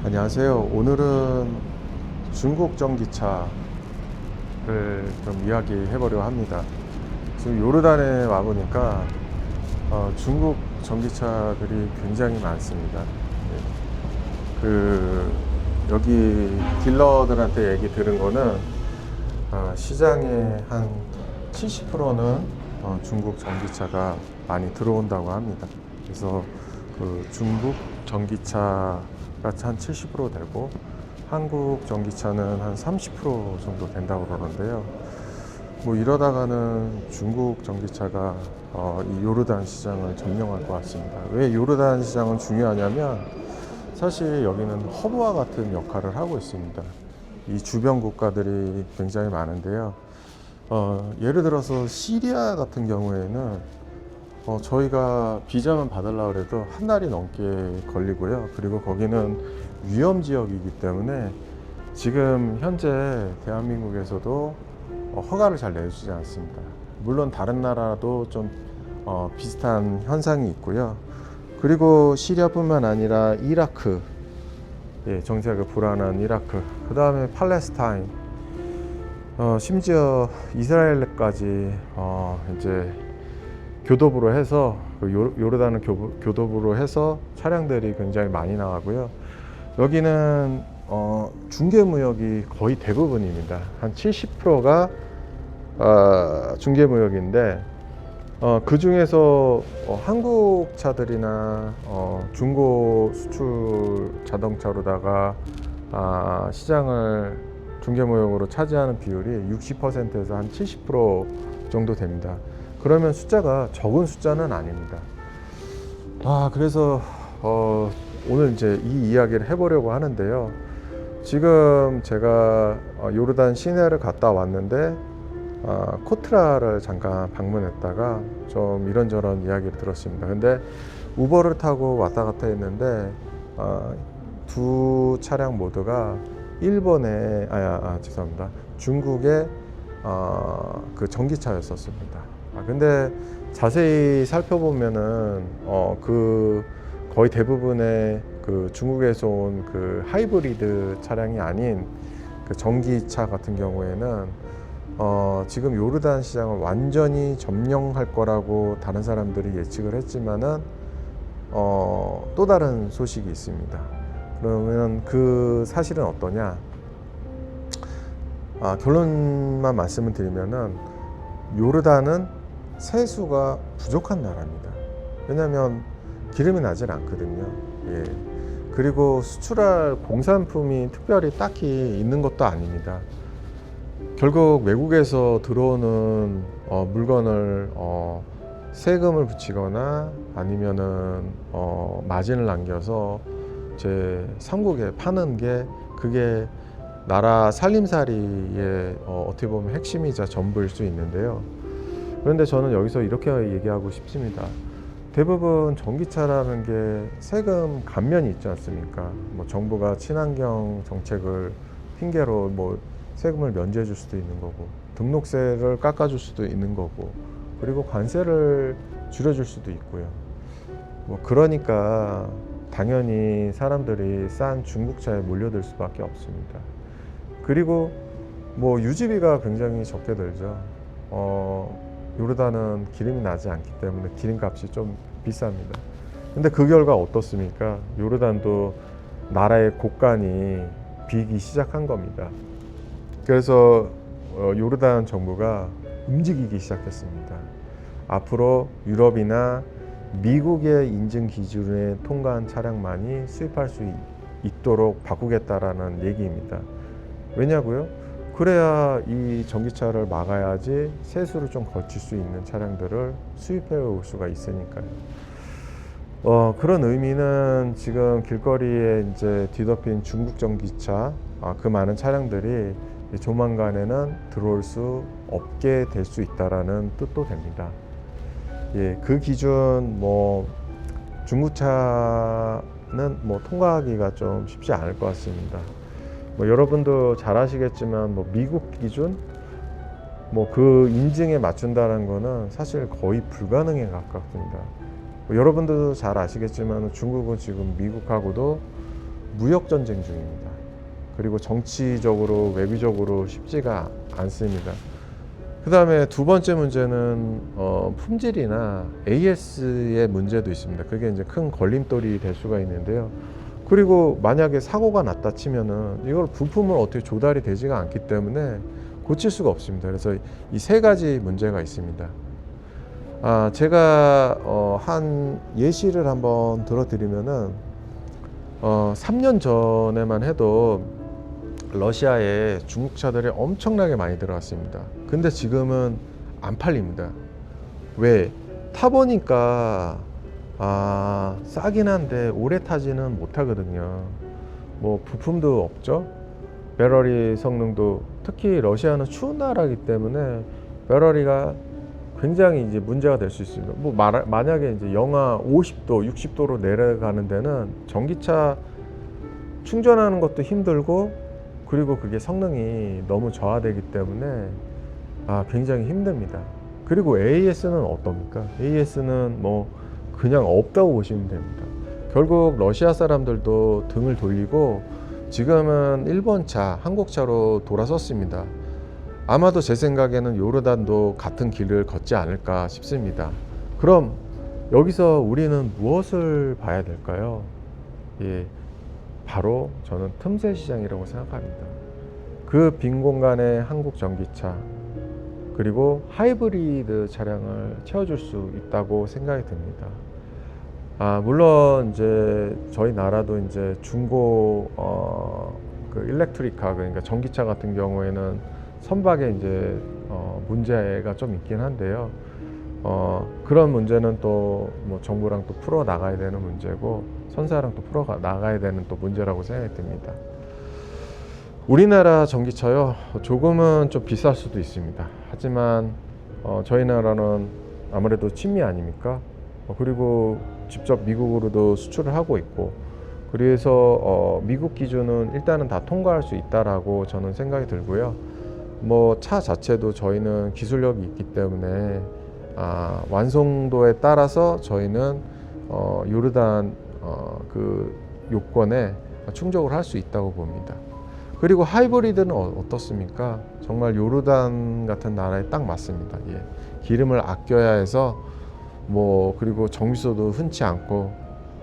안녕하세요. 오늘은 중국 전기차를 좀 이야기해 보려고 합니다. 지금 요르단에 와보니까 중국 전기차들이 굉장히 많습니다. 여기 딜러들한테 얘기 들은 거는 시장의 한 70%는 중국 전기차가 많이 들어온다고 합니다. 그래서 그 중국 전기차가 한 70% 되고 한국 전기차는 한 30% 정도 된다고 그러는데요. 뭐 이러다가는 중국 전기차가 이 요르단 시장을 점령할 것 같습니다. 왜 요르단 시장은 중요하냐면 사실 여기는 허브와 같은 역할을 하고 있습니다. 이 주변 국가들이 굉장히 많은데요. 예를 들어서 시리아 같은 경우에는 저희가 비자만 받으려고 해도 한 달이 넘게 걸리고요. 그리고 거기는 위험 지역이기 때문에 지금 현재 대한민국에서도 허가를 잘 내주지 않습니다. 물론 다른 나라도 좀 비슷한 현상이 있고요. 그리고 시리아뿐만 아니라 이라크, 정세가 불안한 이라크, 그 다음에 팔레스타인, 심지어 이스라엘까지 이제 교도부로 해서 요르단은 교도부로 해서 차량들이 굉장히 많이 나가고요. 여기는 중개무역이 거의 대부분입니다. 한 70%가 중개무역인데 그 중에서 한국 차들이나 중고 수출 자동차로다가 시장을 중개무역으로 차지하는 비율이 60%에서 한 70% 정도 됩니다. 그러면 숫자가 적은 숫자는 아닙니다. 그래서 오늘 이제 이 이야기를 해보려고 하는데요. 지금 제가 요르단 시내를 갔다 왔는데 코트라를 잠깐 방문했다가 좀 이런저런 이야기를 들었습니다. 근데 우버를 타고 왔다 갔다 했는데 두 차량 모두가 일본의 죄송합니다. 중국의 그 전기차였었습니다. 근데 자세히 살펴보면은 그 거의 대부분의 그 중국에서 온 그 하이브리드 차량이 아닌 그 전기차 같은 경우에는 지금 요르단 시장을 완전히 점령할 거라고 다른 사람들이 예측을 했지만은 또 다른 소식이 있습니다. 그러면 그 사실은 어떠냐? 결론만 말씀을 드리면은 요르단은 세수가 부족한 나라입니다. 왜냐하면 기름이 나질 않거든요. 그리고 수출할 공산품이 특별히 딱히 있는 것도 아닙니다. 결국 외국에서 들어오는 물건을 세금을 붙이거나 아니면은 마진을 남겨서 제 삼국에 파는 게 그게 나라 살림살이의 어떻게 보면 핵심이자 전부일 수 있는데요. 그런데 저는 여기서 이렇게 얘기하고 싶습니다. 대부분 전기차라는 게 세금 감면이 있지 않습니까? 뭐 정부가 친환경 정책을 핑계로 뭐 세금을 면제해 줄 수도 있는 거고, 등록세를 깎아줄 수도 있는 거고, 그리고 관세를 줄여줄 수도 있고요. 뭐 그러니까 당연히 사람들이 싼 중국차에 몰려들 수밖에 없습니다. 그리고 뭐 유지비가 굉장히 적게 들죠. 요르단은 기름이 나지 않기 때문에 기름값이 좀 비쌉니다. 근데 그 결과 어떻습니까? 요르단도 나라의 곳간이 비기 시작한 겁니다. 그래서 요르단 정부가 움직이기 시작했습니다. 앞으로 유럽이나 미국의 인증 기준에 통과한 차량만이 수입할 수 있도록 바꾸겠다라는 얘기입니다. 왜냐고요? 그래야 이 전기차를 막아야지 세수를 좀 거칠 수 있는 차량들을 수입해 올 수가 있으니까요. 그런 의미는 지금 길거리에 이제 뒤덮인 중국 전기차, 그 많은 차량들이 조만간에는 들어올 수 없게 될 수 있다라는 뜻도 됩니다. 그 기준 중국차는 통과하기가 좀 쉽지 않을 것 같습니다. 여러분도 잘 아시겠지만 미국 기준 그 인증에 맞춘다는 거는 사실 거의 불가능에 가깝습니다. 여러분들도 잘 아시겠지만 중국은 지금 미국하고도 무역 전쟁 중입니다. 그리고 정치적으로 외교적으로 쉽지가 않습니다. 그 다음에 두 번째 문제는 품질이나 AS의 문제도 있습니다. 그게 이제 큰 걸림돌이 될 수가 있는데요. 그리고 만약에 사고가 났다 치면은 이걸 부품을 어떻게 조달이 되지가 않기 때문에 고칠 수가 없습니다. 그래서 이 세 가지 문제가 있습니다. 제가 한 예시를 한번 들어드리면은 3년 전에만 해도 러시아에 중국 차들이 엄청나게 많이 들어왔습니다. 근데 지금은 안 팔립니다. 왜? 타보니까 싸긴 한데 오래 타지는 못하거든요. 뭐 부품도 없죠. 배터리 성능도, 특히 러시아는 추운 나라이기 때문에 배터리가 굉장히 이제 문제가 될 수 있습니다. 뭐 만약에 이제 영하 50도, 60도로 내려가는 데는 전기차 충전하는 것도 힘들고, 그리고 그게 성능이 너무 저하되기 때문에 굉장히 힘듭니다. 그리고 AS는 어떻습니까? AS는 뭐 그냥 없다고 보시면 됩니다. 결국 러시아 사람들도 등을 돌리고 지금은 일본 차, 한국 차로 돌아섰습니다. 아마도 제 생각에는 요르단도 같은 길을 걷지 않을까 싶습니다. 그럼 여기서 우리는 무엇을 봐야 될까요? 바로 저는 틈새 시장이라고 생각합니다. 그 빈 공간에 한국 전기차 그리고 하이브리드 차량을 채워줄 수 있다고 생각이 듭니다. 물론 이제 저희 나라도 이제 중고 그 일렉트리카, 그러니까 전기차 같은 경우에는 선박에 이제 문제가 좀 있긴 한데요. 그런 문제는 또 뭐 정부랑 또 풀어 나가야 되는 문제고, 선사랑 또 풀어 나가야 되는 또 문제라고 생각이 듭니다. 우리나라 전기차요, 조금은 좀 비쌀 수도 있습니다. 하지만 저희 나라는 아무래도 친미 아닙니까? 그리고 직접 미국으로도 수출을 하고 있고, 그래서 미국 기준은 일단은 다 통과할 수 있다라고 저는 생각이 들고요. 뭐 차 자체도 저희는 기술력이 있기 때문에 완성도에 따라서 저희는 요르단 그 요건에 충족을 할 수 있다고 봅니다. 그리고 하이브리드는 어떻습니까? 정말 요르단 같은 나라에 딱 맞습니다. 기름을 아껴야 해서 그리고 정비소도 흔치 않고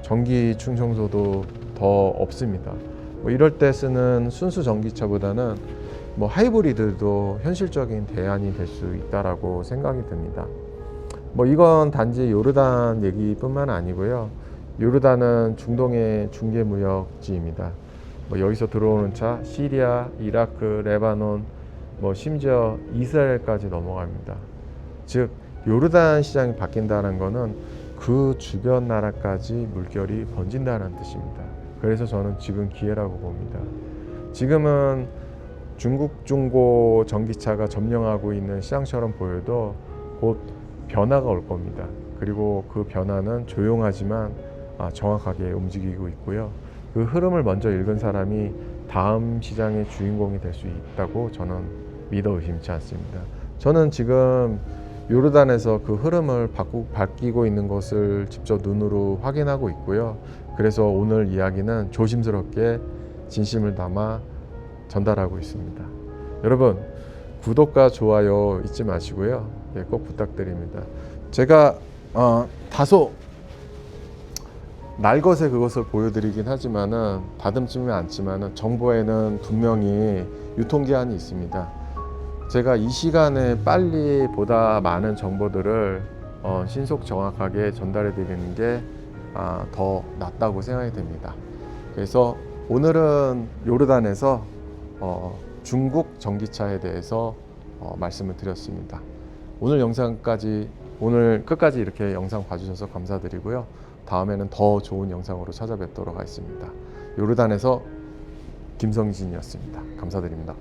전기 충전소도 더 없습니다. 이럴 때 쓰는 순수 전기차보다는 하이브리드도 현실적인 대안이 될 수 있다라고 생각이 듭니다. 이건 단지 요르단 얘기뿐만 아니고요. 요르단은 중동의 중개무역지입니다. 여기서 들어오는 차, 시리아, 이라크, 레바논, 심지어 이스라엘까지 넘어갑니다. 즉 요르단 시장이 바뀐다는 것은 그 주변 나라까지 물결이 번진다는 뜻입니다. 그래서 저는 지금 기회라고 봅니다. 지금은 중국 중고 전기차가 점령하고 있는 시장처럼 보여도 곧 변화가 올 겁니다. 그리고 그 변화는 조용하지만 정확하게 움직이고 있고요. 그 흐름을 먼저 읽은 사람이 다음 시장의 주인공이 될 수 있다고 저는 믿어 의심치 않습니다. 저는 지금 요르단에서 그 흐름을 바뀌고 있는 것을 직접 눈으로 확인하고 있고요. 그래서 오늘 이야기는 조심스럽게 진심을 담아 전달하고 있습니다. 여러분, 구독과 좋아요 잊지 마시고요. 꼭 부탁드립니다. 제가 다소 날것의 그것을 보여드리긴 하지만은 다듬지는 않지만은 정보에는 분명히 유통기한이 있습니다. 제가 이 시간에 빨리 보다 많은 정보들을 신속 정확하게 전달해 드리는 게 더 낫다고 생각이 됩니다. 그래서 오늘은 요르단에서 중국 전기차에 대해서 말씀을 드렸습니다. 오늘 끝까지 이렇게 영상 봐주셔서 감사드리고요. 다음에는 더 좋은 영상으로 찾아뵙도록 하겠습니다. 요르단에서 김성진이었습니다. 감사드립니다.